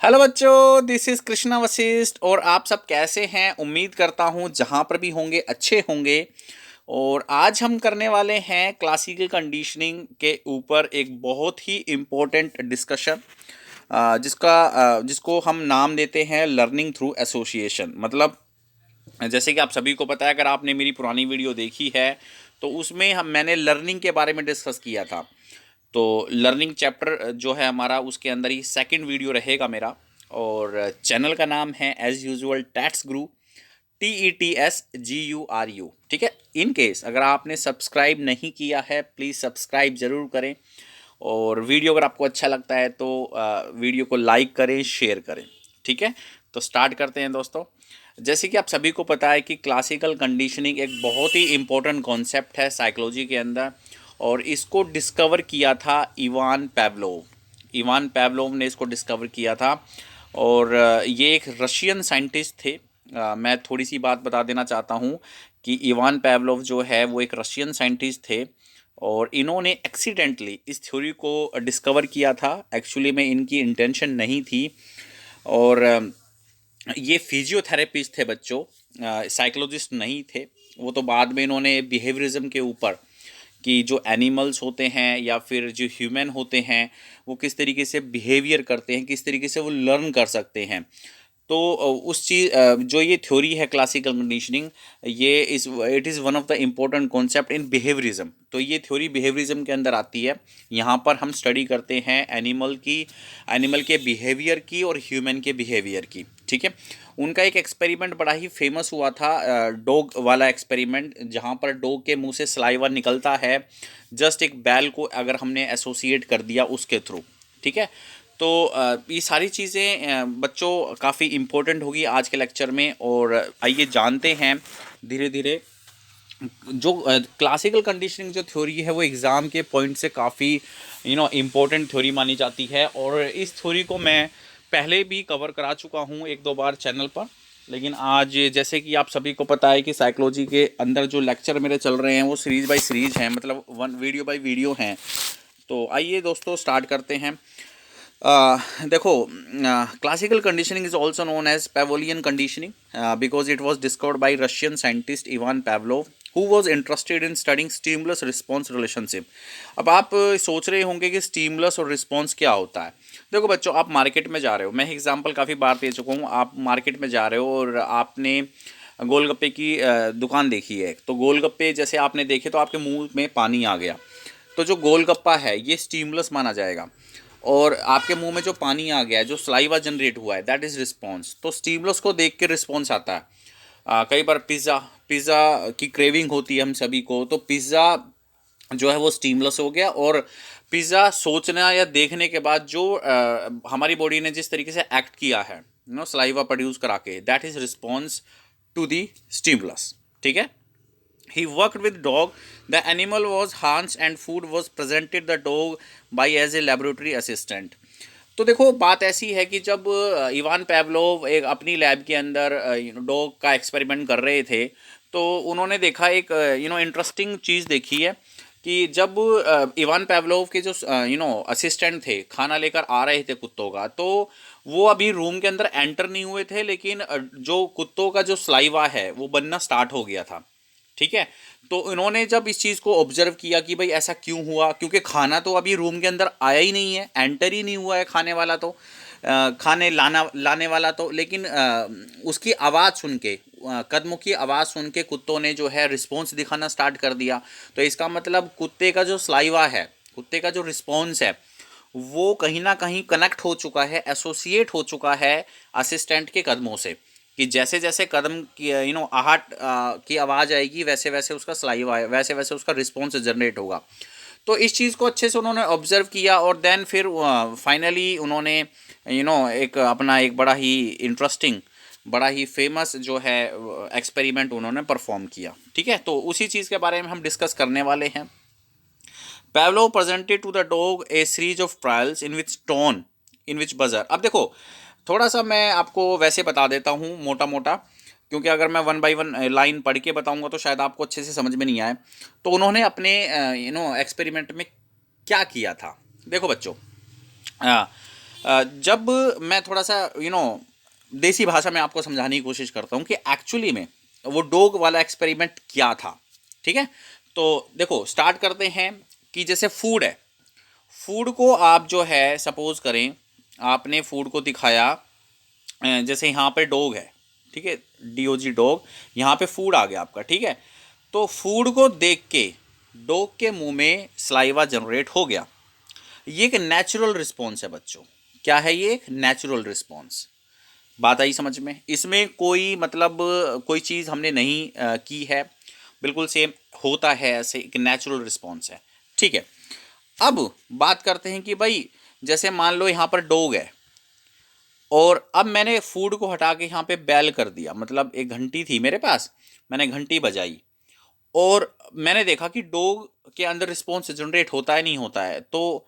Hello बच्चों, this is Krishna Vashishtha. और आप सब कैसे हैं? उम्मीद करता हूँ जहाँ पर भी होंगे अच्छे होंगे। और आज हम करने वाले हैं क्लासिकल कंडीशनिंग के ऊपर एक बहुत ही इम्पोर्टेंट डिस्कशन, जिसको हम नाम देते हैं लर्निंग थ्रू एसोसिएशन। मतलब जैसे कि आप सभी को पता है, अगर आपने मेरी पुरानी वीडियो देखी है तो उसमें मैंने लर्निंग के बारे में डिस्कस किया था। तो लर्निंग चैप्टर जो है हमारा, उसके अंदर ही सेकंड वीडियो रहेगा मेरा। और चैनल का नाम है एज यूजुअल टैट्स गुरु, TETSGURU। ठीक है। इन केस अगर आपने सब्सक्राइब नहीं किया है, प्लीज़ सब्सक्राइब ज़रूर करें। और वीडियो अगर आपको अच्छा लगता है तो वीडियो को लाइक करें, शेयर करें। ठीक है। तो स्टार्ट करते हैं दोस्तों। जैसे कि आप सभी को पता है कि क्लासिकल कंडीशनिंग एक बहुत ही इम्पोर्टेंट कॉन्सेप्ट है साइकोलॉजी के अंदर। और इसको डिस्कवर किया था इवान पेवलोव। इवान पेवलोव ने इसको डिस्कवर किया था। और ये एक रशियन साइंटिस्ट थे। मैं थोड़ी सी बात बता देना चाहता हूँ कि इवान पेवलोव जो है वो एक रशियन साइंटिस्ट थे। और इन्होंने एक्सीडेंटली इस थ्योरी को डिस्कवर किया था। एक्चुअली में इनकी इंटेंशन नहीं थी। और ये फिजियोथेरेपिस्ट थे बच्चों, साइकोलॉजिस्ट नहीं थे। वो तो बाद में इन्होंने बिहेवियरिज्म के ऊपर, कि जो एनिमल्स होते हैं या फिर जो ह्यूमन होते हैं वो किस तरीके से बिहेवियर करते हैं, किस तरीके से वो लर्न कर सकते हैं। तो उस चीज़ जो ये थ्योरी है क्लासिकल कंडीशनिंग, ये it is one of the important concept in behaviourism. तो ये थ्योरी बिहेवियरिज्म के अंदर आती है। यहाँ पर हम स्टडी करते हैं एनिमल के बिहेवियर की और ह्यूमन के बिहेवियर की। ठीक है। उनका एक एक्सपेरिमेंट बड़ा ही फेमस हुआ था, डॉग वाला एक्सपेरिमेंट, जहाँ पर डॉग के मुंह से सलाइवा निकलता है जस्ट एक बैल को अगर हमने एसोसिएट कर दिया उसके थ्रू। ठीक है। तो ये सारी चीज़ें बच्चों काफ़ी इम्पोर्टेंट होगी आज के लेक्चर में। और आइए जानते हैं धीरे धीरे। जो क्लासिकल कंडीशनिंग जो थ्योरी है वो एग्ज़ाम के पॉइंट से काफ़ी इम्पोर्टेंट थ्योरी मानी जाती है। और इस थ्योरी को मैं पहले भी कवर करा चुका हूँ एक दो बार चैनल पर। लेकिन आज जैसे कि आप सभी को पता है कि साइकोलॉजी के अंदर जो लेक्चर मेरे चल रहे हैं वो सीरीज़ बाय सीरीज़ हैं, मतलब वन वीडियो बाय वीडियो हैं। तो आइए दोस्तों स्टार्ट करते हैं। देखो, classical conditioning is also known as Pavlovian conditioning because it was discovered by Russian scientist Ivan Pavlov, who was interested in studying stimulus response relationship. अब आप सोच रहे होंगे कि स्टीमुलस और रिस्पॉन्स क्या होता है। देखो बच्चों, आप मार्केट में जा रहे हो, मैं एग्जांपल काफ़ी बार दे चुका हूँ। आप मार्केट में जा रहे हो और आपने गोलगप्पे की दुकान देखी है। तो गोलगप्पे जैसे आपने देखे तो आपके मुंह में पानी आ गया। तो जो गोलगप्पा है ये स्टीमुलस माना जाएगा। और आपके मुंह में जो पानी आ गया है, जो सलाइवा जनरेट हुआ है, दैट इज़ रिस्पॉन्स। तो स्टीमुलस को देख के रिस्पॉन्स आता है। कई बार पिज़्ज़ा पिज़्ज़ा की क्रेविंग होती है हम सभी को, तो पिज़्ज़ा जो है वो स्टीमुलस हो गया। और पिज़्ज़ा सोचना या देखने के बाद जो हमारी बॉडी ने जिस तरीके से एक्ट किया है, सलाइवा प्रोड्यूस करा के, that is response to the stimulus. ठीक है। He worked with dog. The animal was harnessed and food was presented the dog by as a laboratory assistant. तो देखो, बात ऐसी है कि जब इवान पेवलोव एक अपनी लैब के अंदर डॉग का एक्सपेरिमेंट कर रहे थे, तो उन्होंने देखा एक इंटरेस्टिंग चीज़ देखी है कि जब इवान पेवलोव के जो असिस्टेंट थे खाना लेकर आ रहे थे कुत्तों का, तो वो अभी रूम के अंदर एंटर नहीं हुए थे, लेकिन जो कुत्तों का जो सलाइवा है वो बनना स्टार्ट हो गया था। ठीक है। तो इन्होंने जब इस चीज़ को ऑब्जर्व किया कि भाई ऐसा क्यों हुआ, क्योंकि खाना तो अभी रूम के अंदर आया ही नहीं है, एंटर ही नहीं हुआ है खाने वाला तो, खाने लाने वाला तो, लेकिन उसकी आवाज़ सुन के, कदमों की आवाज़ सुन के कुत्तों ने जो है रिस्पॉन्स दिखाना स्टार्ट कर दिया। तो इसका मतलब कुत्ते का जो सलाइवा है, कुत्ते का जो रिस्पॉन्स है, वो कहीं ना कहीं कनेक्ट हो चुका है, एसोसिएट हो चुका है असिस्टेंट के कदमों से। कि जैसे जैसे कदम की आहट की आवाज़ आएगी, वैसे वैसे उसका सलाइवा, वैसे वैसे उसका रिस्पॉन्स जनरेट होगा। तो इस चीज़ को अच्छे से उन्होंने ऑब्जर्व किया। और देन फिर फाइनली उन्होंने एक अपना एक बड़ा ही इंटरेस्टिंग, बड़ा ही फेमस जो है एक्सपेरिमेंट उन्होंने परफॉर्म किया। ठीक है। तो उसी चीज़ के बारे में हम डिस्कस करने वाले हैं। Pavlov presented to the dog a series of trials in which buzzer। अब देखो, थोड़ा सा मैं आपको वैसे बता देता हूँ मोटा मोटा, क्योंकि अगर मैं वन बाय वन लाइन पढ़ के बताऊंगा तो शायद आपको अच्छे से समझ में नहीं आए। तो उन्होंने अपने एक्सपेरिमेंट में क्या किया था। देखो बच्चों, जब मैं थोड़ा सा देसी भाषा में आपको समझाने की कोशिश करता हूँ कि एक्चुअली में वो डॉग वाला एक्सपेरिमेंट क्या था। ठीक है, तो देखो स्टार्ट करते हैं कि जैसे फूड है, फूड को आप जो है सपोज करें आपने फूड को दिखाया, जैसे यहाँ पे डॉग है, ठीक है, DOG डॉग, यहाँ पे फूड आ गया आपका, ठीक है। तो फूड को देख के डॉग के मुंह में सलाइवा जनरेट हो गया। ये एक नेचुरल रिस्पॉन्स है बच्चों। क्या है ये? एक नेचुरल रिस्पॉन्स। बात आई समझ में? इसमें कोई मतलब कोई चीज़ हमने नहीं की है, बिल्कुल सेम होता है, ऐसे एक नेचुरल रिस्पॉन्स है। ठीक है, अब बात करते हैं कि भाई जैसे मान लो यहाँ पर डॉग है और अब मैंने फूड को हटा के यहाँ पे बैल कर दिया, मतलब एक घंटी थी मेरे पास, मैंने घंटी बजाई और मैंने देखा कि डॉग के अंदर रिस्पॉन्स जनरेट होता है नहीं होता है। तो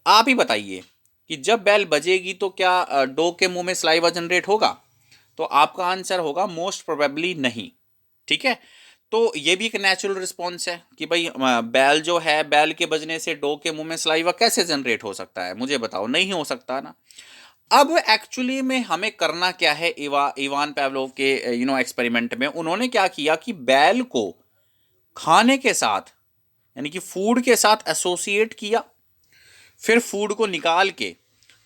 आप ही बताइए कि जब बेल बजेगी तो क्या डॉग के मुंह में सलाइवा जनरेट होगा? तो आपका आंसर होगा मोस्ट प्रोबेबली नहीं। ठीक है, तो ये भी एक नेचुरल रिस्पॉन्स है कि भाई बैल जो है, बैल के बजने से डॉग के मुंह में सलाइवा कैसे जनरेट हो सकता है? मुझे बताओ, नहीं हो सकता ना। अब एक्चुअली में हमें करना क्या है? इवान पावलोव के एक्सपेरिमेंट में उन्होंने क्या किया कि बैल को खाने के साथ, यानी कि फूड के साथ एसोसिएट किया, फिर फूड को निकाल के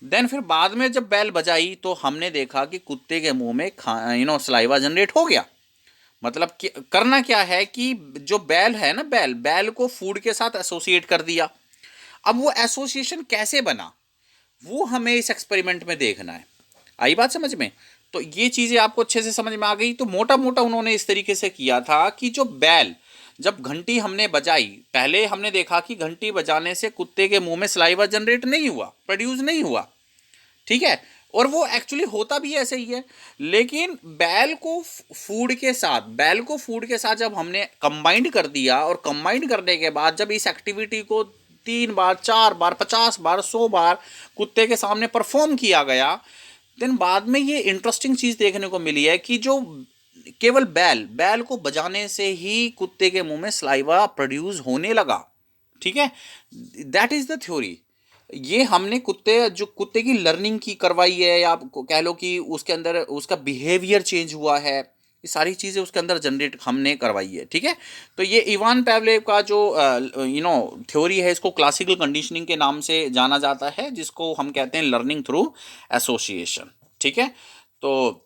देन फिर बाद में जब बैल बजाई तो हमने देखा कि कुत्ते के मुंह में सलाइवा जनरेट हो गया। मतलब कि करना क्या है कि जो बैल है ना, बैल बैल को फूड के साथ एसोसिएट कर दिया। अब वो एसोसिएशन कैसे बना वो हमें इस एक्सपेरिमेंट में देखना है। आई बात समझ में? तो ये चीज़ें आपको अच्छे से समझ में आ गई। तो मोटा मोटा उन्होंने इस तरीके से किया था कि जो बैल, जब घंटी हमने बजाई, पहले हमने देखा कि घंटी बजाने से कुत्ते के मुंह में सलाइवा जनरेट नहीं हुआ, प्रोड्यूस नहीं हुआ, ठीक है, और वो एक्चुअली होता भी ऐसे ही है। लेकिन बैल को फूड के साथ जब हमने कंबाइंड कर दिया और कंबाइंड करने के बाद जब इस एक्टिविटी को 3 बार, 4 बार, 50 बार, 100 बार कुत्ते के सामने परफॉर्म किया गया, देन बाद में ये इंटरेस्टिंग चीज देखने को मिली है कि जो केवल बैल बैल को बजाने से ही कुत्ते के मुंह में सलाइवा प्रोड्यूस होने लगा। ठीक है, दैट इज द थ्योरी। ये हमने कुत्ते की लर्निंग की करवाई है, या आप कह लो कि उसके अंदर उसका बिहेवियर चेंज हुआ है, ये सारी चीज़ें उसके अंदर जनरेट हमने करवाई है। ठीक है, तो ये इवान पावलोव का जो थ्योरी है, इसको क्लासिकल कंडीशनिंग के नाम से जाना जाता है, जिसको हम कहते हैं लर्निंग थ्रू एसोसिएशन। ठीक है, तो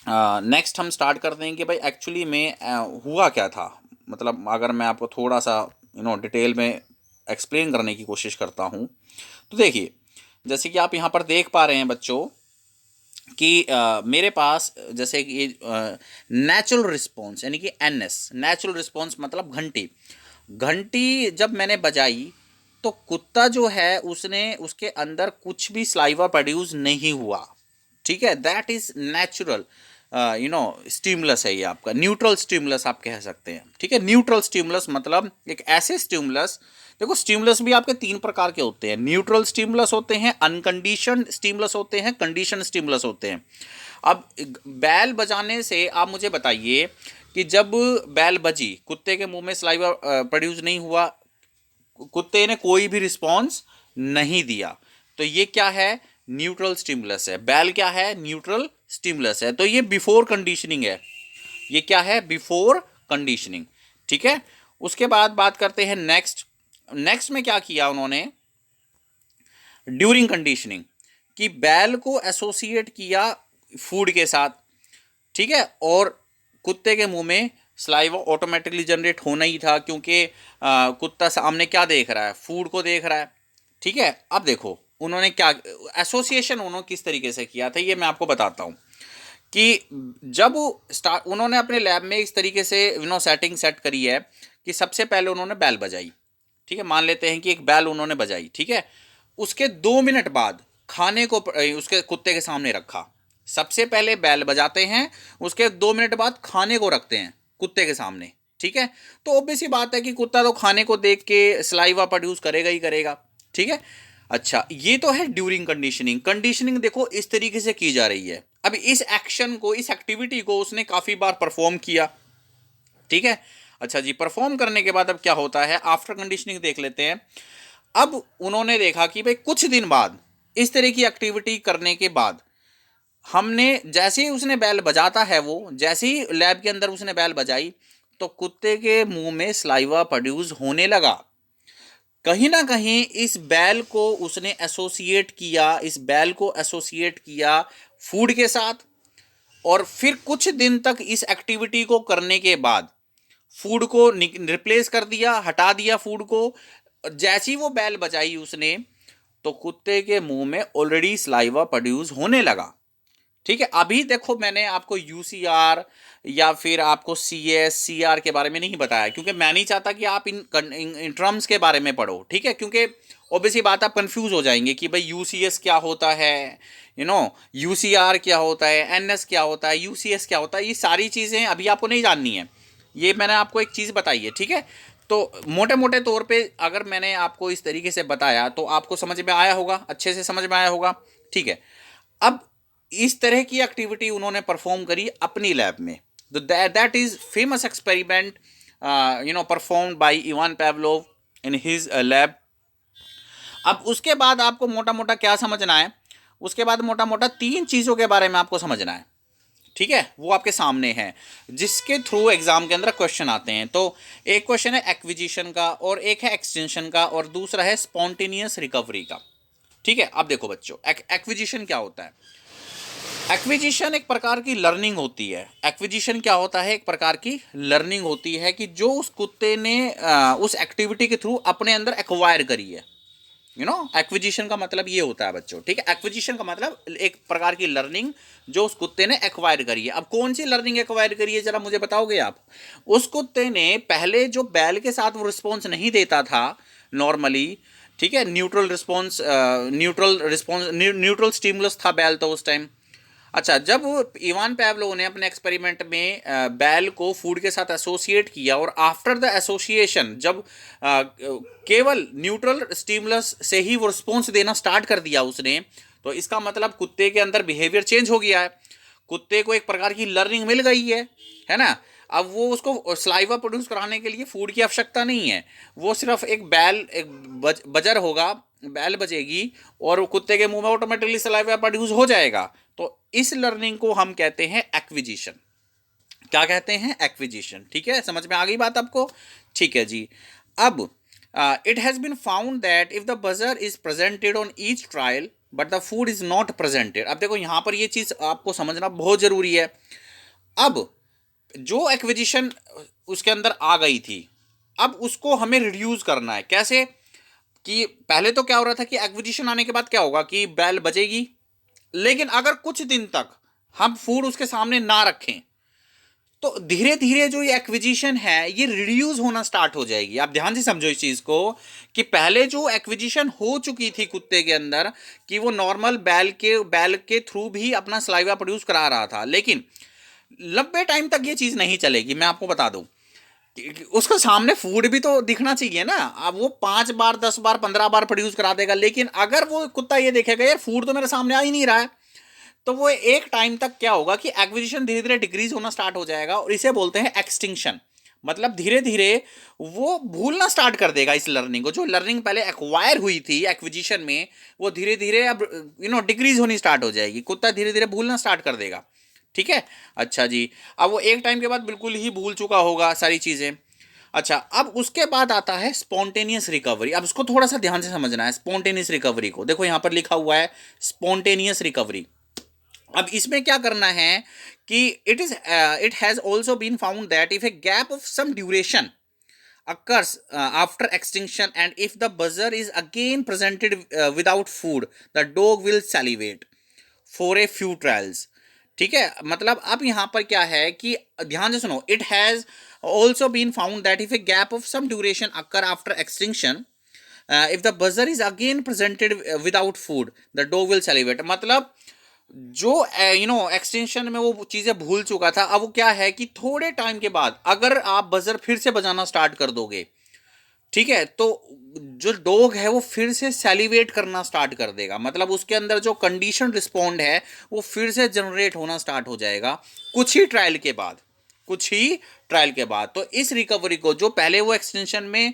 नेक्स्ट हम स्टार्ट करते हैं कि भाई एक्चुअली में हुआ क्या था। मतलब अगर मैं आपको थोड़ा सा डिटेल में एक्सप्लेन करने की कोशिश करता हूँ, तो देखिए जैसे कि आप यहाँ पर देख पा रहे हैं बच्चों कि मेरे पास जैसे कि नेचुरल रिस्पॉन्स, यानी कि NS, नेचुरल रिस्पॉन्स मतलब घंटी। घंटी जब मैंने बजाई तो कुत्ता जो है उसने, उसके अंदर कुछ भी सलाइवा प्रोड्यूस नहीं हुआ। ठीक है, दैट इज नेचुरल स्टिमुलस है, ये आपका न्यूट्रल स्टिमुलस आप कह सकते हैं। ठीक है, न्यूट्रल स्टिमुलस मतलब एक ऐसे स्टिमुलस, देखो स्टिमुलस भी आपके 3 प्रकार के होते हैं। न्यूट्रल स्टिमुलस होते हैं, अनकंडीशनड स्टिमुलस होते हैं, कंडीशन स्टिमुलस होते हैं। अब बैल बजाने से आप मुझे बताइए कि जब बैल बजी, कुत्ते के मुंह में सलाइवा प्रोड्यूस नहीं हुआ, कुत्ते ने कोई भी रिस्पॉन्स नहीं दिया, तो ये क्या है? न्यूट्रल स्टिमुलस है। बैल क्या है? न्यूट्रल स्टिमुलस है। तो ये बिफोर कंडीशनिंग है। ये क्या है? Before conditioning. ठीक है, उसके बाद बात करते हैं नेक्स्ट। नेक्स्ट में क्या किया उन्होंने? ड्यूरिंग कंडीशनिंग, कि बैल को एसोसिएट किया फूड के साथ। ठीक है, और कुत्ते के मुंह में सलाइवा ऑटोमेटिकली जनरेट होना ही था, क्योंकि कुत्ता सामने क्या देख रहा है? फूड को देख रहा है। ठीक है, अब देखो उन्होंने क्या एसोसिएशन उन्होंने किस तरीके से किया था, ये मैं आपको बताता हूँ। कि जब उन्होंने अपने लैब में इस तरीके से सेटिंग सेट करी है कि सबसे पहले उन्होंने बैल बजाई। ठीक है, मान लेते हैं कि एक बैल उन्होंने बजाई, ठीक है, उसके 2 मिनट बाद खाने को उसके कुत्ते के सामने रखा। सबसे पहले बैल बजाते हैं, उसके 2 मिनट बाद खाने को रखते हैं कुत्ते के सामने। ठीक है, तो ऑब्वियस सी बात है कि कुत्ता तो खाने को देख के सलाइवा प्रोड्यूस करेगा ही करेगा। ठीक है, अच्छा ये तो है ड्यूरिंग कंडीशनिंग। कंडीशनिंग देखो इस तरीके से की जा रही है। अब इस एक्शन को, इस एक्टिविटी को उसने काफ़ी बार परफॉर्म किया। ठीक है, अच्छा जी, परफॉर्म करने के बाद अब क्या होता है? आफ्टर कंडीशनिंग देख लेते हैं। अब उन्होंने देखा कि भाई कुछ दिन बाद इस तरह की एक्टिविटी करने के बाद हमने, जैसे ही उसने बैल बजाता है, वो जैसे ही लैब के अंदर उसने बैल बजाई, तो कुत्ते के मुंह में स्लाइवा प्रोड्यूस होने लगा। कहीं ना कहीं इस बैल को उसने एसोसिएट किया, इस बैल को एसोसिएट किया फूड के साथ। और फिर कुछ दिन तक इस एक्टिविटी को करने के बाद फूड को रिप्लेस कर दिया, हटा दिया फूड को। जैसी वो बैल बजाई उसने, तो कुत्ते के मुंह में ऑलरेडी स्लाइवा प्रोड्यूस होने लगा। ठीक है, अभी देखो मैंने आपको यूसीआर या फिर आपको सीएस सीआर के बारे में नहीं बताया, क्योंकि मैं नहीं चाहता कि आप इन टर्म्स के बारे में पढ़ो। ठीक है, क्योंकि ऑब्वियसली बात, आप कंफ्यूज हो जाएंगे कि भाई यूसीएस क्या होता है, यूसीआर क्या होता है, एनएस क्या होता है, यूसीएस क्या होता है। ये सारी चीज़ें अभी आपको नहीं जाननी है, ये मैंने आपको एक चीज़ बताई है। ठीक है, तो मोटे मोटे तौर पे अगर मैंने आपको इस तरीके से बताया तो आपको समझ में आया होगा, अच्छे से समझ में आया होगा। ठीक है, अब इस तरह की एक्टिविटी उन्होंने परफॉर्म करी अपनी लैब में। तो that is famous experiment performed by Ivan Pavlov in his lab. अब उसके बाद आपको मोटा मोटा क्या समझना है, उसके बाद मोटा मोटा 3 चीज़ों के बारे में आपको समझना है। ठीक है, वो आपके सामने है, जिसके थ्रू एग्जाम के अंदर क्वेश्चन आते हैं। तो एक क्वेश्चन है एक्विजिशन का, और एक है एक्सटेंशन का, और दूसरा है स्पॉन्टेनियस रिकवरी का। ठीक है, अब देखो बच्चों, एक्विजिशन क्या होता है। एक्विजिशन एक प्रकार की लर्निंग होती है। एक्विजिशन क्या होता है, एक प्रकार की लर्निंग होती है कि जो उस कुत्ते ने उस एक्टिविटी के थ्रू अपने अंदर एक्वायर करी है। एक्विजिशन का मतलब ये होता है बच्चों। ठीक है, एक्विजिशन का मतलब एक प्रकार की लर्निंग जो उस कुत्ते ने एक्वायर करी है। अब कौन सी लर्निंग एक्वायर करी है, जरा मुझे बताओगे आप। उस कुत्ते ने पहले जो बैल के साथ वो रिस्पॉन्स नहीं देता था नॉर्मली, ठीक है, न्यूट्रल स्टिमुलस था बैल तो उस टाइम। अच्छा, जब इवान पावलोव ने अपने एक्सपेरिमेंट में बैल को फूड के साथ एसोसिएट किया, और आफ्टर द एसोसिएशन जब केवल न्यूट्रल स्टिमुलस से ही वो रिस्पॉन्स देना स्टार्ट कर दिया उसने, तो इसका मतलब कुत्ते के अंदर बिहेवियर चेंज हो गया है। कुत्ते को एक प्रकार की लर्निंग मिल गई है ना। अब वो उसको स्लाइवा प्रोड्यूस कराने के लिए फूड की आवश्यकता नहीं है, वो सिर्फ एक बजर होगा, बैल बजेगी, और कुत्ते के मुंह में ऑटोमेटिकली स्लाइवा प्रोड्यूस हो जाएगा। तो इस लर्निंग को हम कहते हैं एक्विजिशन। क्या कहते हैं, एक्विजिशन। ठीक है, समझ में आ गई बात आपको। ठीक है जी। अब it has been found that if the buzzer is presented on each trial but the food is not presented. अब देखो यहाँ पर ये चीज़ आपको समझना बहुत ज़रूरी है। अब जो एक्विजिशन उसके अंदर आ गई थी, अब उसको हमें रिड्यूस करना है। कैसे, कि पहले तो क्या हो रहा था कि एक्विजिशन आने के बाद क्या होगा कि बैल बजेगी, लेकिन अगर कुछ दिन तक हम फूड उसके सामने ना रखें, तो धीरे धीरे जो ये एक्विजिशन है ये रिड्यूस होना स्टार्ट हो जाएगी। आप ध्यान से समझो इस चीज को, कि पहले जो एक्विजिशन हो चुकी थी कुत्ते के अंदर, कि वो नॉर्मल बैल के थ्रू भी अपना सलाइवा प्रोड्यूस करा रहा था, लेकिन लंबे टाइम तक ये चीज नहीं चलेगी। मैं आपको बता दूं, उसको सामने फूड भी तो दिखना चाहिए ना। अब वो 5 बार 10 बार 15 बार प्रोड्यूस करा देगा, लेकिन अगर वो कुत्ता ये देखेगा यार फूड तो मेरे सामने आ ही नहीं रहा है, तो वो एक टाइम तक क्या होगा कि एक्विजिशन धीरे धीरे डिक्रीज होना स्टार्ट हो जाएगा, और इसे बोलते हैं एक्सटिंक्शन। मतलब धीरे धीरे वो भूलना स्टार्ट कर देगा इस लर्निंग को। जो लर्निंग पहले एक्वायर हुई थी एक्विजिशन में, वो धीरे धीरे अब डिक्रीज होनी स्टार्ट हो जाएगी। कुत्ता धीरे धीरे भूलना स्टार्ट कर देगा। ठीक है, अच्छा जी। अब वो एक टाइम के बाद बिल्कुल ही भूल चुका होगा सारी चीज़ें। अच्छा, अब उसके बाद आता है स्पॉन्टेनियस रिकवरी। अब उसको थोड़ा सा ध्यान से समझना है स्पॉन्टेनियस रिकवरी को। देखो यहाँ पर लिखा हुआ है स्पॉन्टेनियस रिकवरी। अब इसमें क्या करना है कि it has also been found that if a gap of some duration occurs after extinction and if the buzzer is again presented without food, the dog will salivate for a few trials। ठीक है, मतलब अब यहाँ पर क्या है कि ध्यान से सुनो, it has also been found that if a gap of some duration occur after extinction if the buzzer is again presented without food the dog will celebrate. मतलब जो एक्सटेंशन में वो चीज़ें भूल चुका था, अब वो क्या है कि थोड़े टाइम के बाद अगर आप बजर फिर से बजाना स्टार्ट कर दोगे, ठीक है, तो जो डॉग है वो फिर से सेलिब्रेट करना स्टार्ट कर देगा। मतलब उसके अंदर जो कंडीशन रिस्पॉन्ड है वो फिर से जनरेट होना स्टार्ट हो जाएगा कुछ ही ट्रायल के बाद। कुछ ही ट्रायल के बाद। तो इस रिकवरी को जो पहले वो एक्सटेंशन में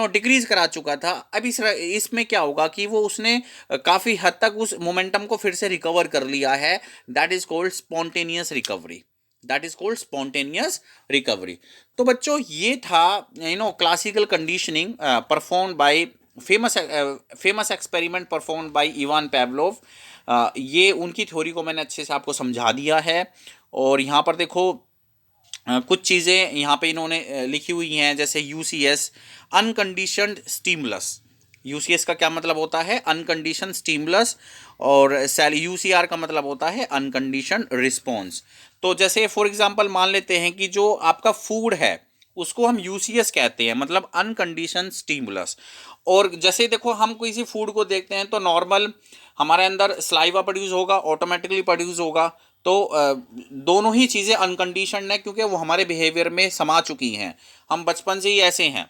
डिक्रीज करा चुका था, अब इसमें क्या होगा कि वो उसने काफ़ी हद तक उस मोमेंटम को फिर से रिकवर कर लिया है। That is called spontaneous recovery, that is called spontaneous recovery. तो बच्चों ये था classical conditioning perform by famous experiment perform by Ivan Pavlov. ये उनकी थ्योरी को मैंने अच्छे से आपको समझा दिया है। और यहाँ पर देखो कुछ चीज़ें यहाँ पे इन्होंने लिखी हुई हैं, जैसे यूसीएस अनकंडीशनड स्टिमुलस। यूसीएस का क्या मतलब होता है? अनकंडीशन स्टिमुलस। और यूसीआर का मतलब होता है अनकंडीशन रिस्पॉन्स। तो जैसे फॉर एग्जांपल मान लेते हैं कि जो आपका फूड है उसको हम यूसीएस कहते हैं, मतलब अनकंडीशन स्टिमुलस। और जैसे देखो हम किसी फूड को देखते हैं तो नॉर्मल हमारे अंदर स्लाइवा प्रोड्यूस होगा, ऑटोमेटिकली प्रोड्यूस होगा। तो दोनों ही चीज़ें अनकंडीशनड है क्योंकि वो हमारे बिहेवियर में समा चुकी हैं। हम बचपन से ही ऐसे हैं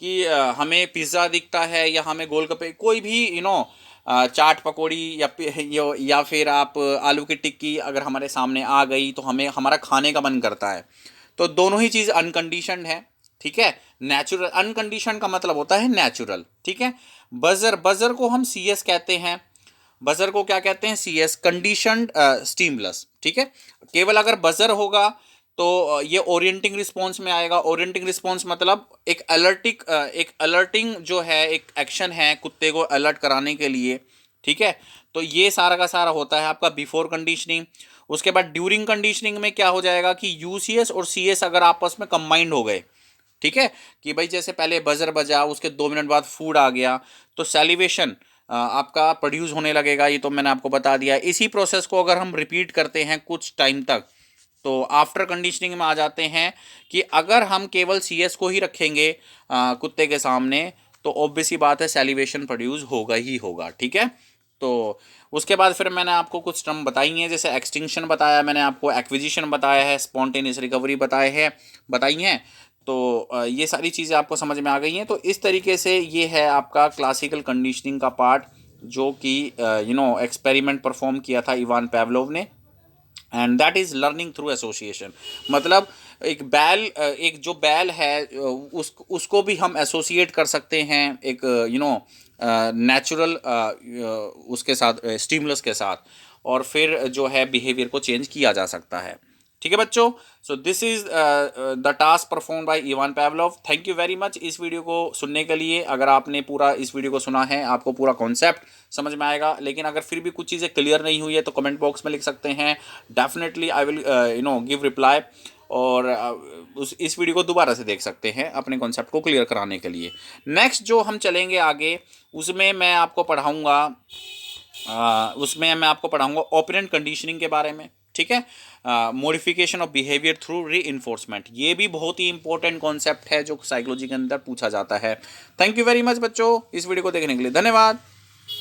कि हमें पिज़्ज़ा दिखता है या हमें गोलगप्पे, कोई भी चाट पकौड़ी या फिर आप आलू की टिक्की अगर हमारे सामने आ गई तो हमें हमारा खाने का मन करता है। तो दोनों ही चीज़ अनकंडीशनड है, ठीक है। नेचुरल, अनकंडीशन का मतलब होता है नेचुरल, ठीक है। बजर, बजर को हम सीएस कहते हैं। बजर को क्या कहते हैं? सीएस, कंडीशनड स्टिमुलस, ठीक है। केवल अगर बजर होगा तो ये ओरिएंटिंग रिस्पॉन्स में आएगा। ओरिएंटिंग रिस्पॉन्स मतलब एक अलर्टिंग जो है, एक एक्शन है कुत्ते को अलर्ट कराने के लिए, ठीक है। तो ये सारा का सारा होता है आपका बिफोर कंडीशनिंग। उसके बाद ड्यूरिंग कंडीशनिंग में क्या हो जाएगा कि यूसीएस और सीएस अगर आपस में कंबाइंड हो गए, ठीक है, कि भाई जैसे पहले बजर बजा, उसके 2 मिनट बाद फूड आ गया, तो सेलिवेशन आपका प्रोड्यूस होने लगेगा। ये तो मैंने आपको बता दिया। इसी प्रोसेस को अगर हम रिपीट करते हैं कुछ टाइम तक तो आफ्टर कंडीशनिंग में आ जाते हैं कि अगर हम केवल सीएस को ही रखेंगे कुत्ते के सामने तो ऑब्वियसली बात है सेलिवेशन प्रोड्यूस होगा ही होगा, ठीक है। तो उसके बाद फिर मैंने आपको कुछ टर्म बताई हैं, जैसे एक्सटिंक्शन बताया मैंने आपको, एक्विजिशन बताया है, स्पॉन्टेनियस रिकवरी बताई हैं। तो ये सारी चीज़ें आपको समझ में आ गई हैं। तो इस तरीके से ये है आपका क्लासिकल कंडीशनिंग का पार्ट, जो कि एक्सपेरिमेंट परफॉर्म किया था इवान पेवलोव ने। And that is learning through association. मतलब एक जो बैल है उसको भी हम एसोसिएट कर सकते हैं एक नेचुरल उसके साथ, स्टिमुलस के साथ, और फिर जो है बिहेवियर को चेंज किया जा सकता है, ठीक है बच्चों। So this is the task perform by Ivan Pavlov. Thank you very much इस वीडियो को सुनने के लिए। अगर आपने पूरा इस वीडियो को सुना है आपको पूरा कॉन्सेप्ट समझ में आएगा, लेकिन अगर फिर भी कुछ चीज़ें क्लियर नहीं हुई है तो कमेंट बॉक्स में लिख सकते हैं। Definitely I will give reply. और इस वीडियो को दोबारा से देख सकते हैं अपने कॉन्सेप्ट को क्लियर कराने के लिए। नेक्स्ट जो हम चलेंगे आगे उसमें मैं आपको पढ़ाऊँगा ऑपरेंट कंडीशनिंग के बारे में, ठीक है। मॉडिफिकेशन ऑफ बिहेवियर थ्रू री इन्फोर्समेंट, ये भी बहुत ही इंपॉर्टेंट कॉन्सेप्ट है जो साइकोलॉजी के अंदर पूछा जाता है। थैंक यू वेरी मच बच्चों इस वीडियो को देखने के लिए, धन्यवाद।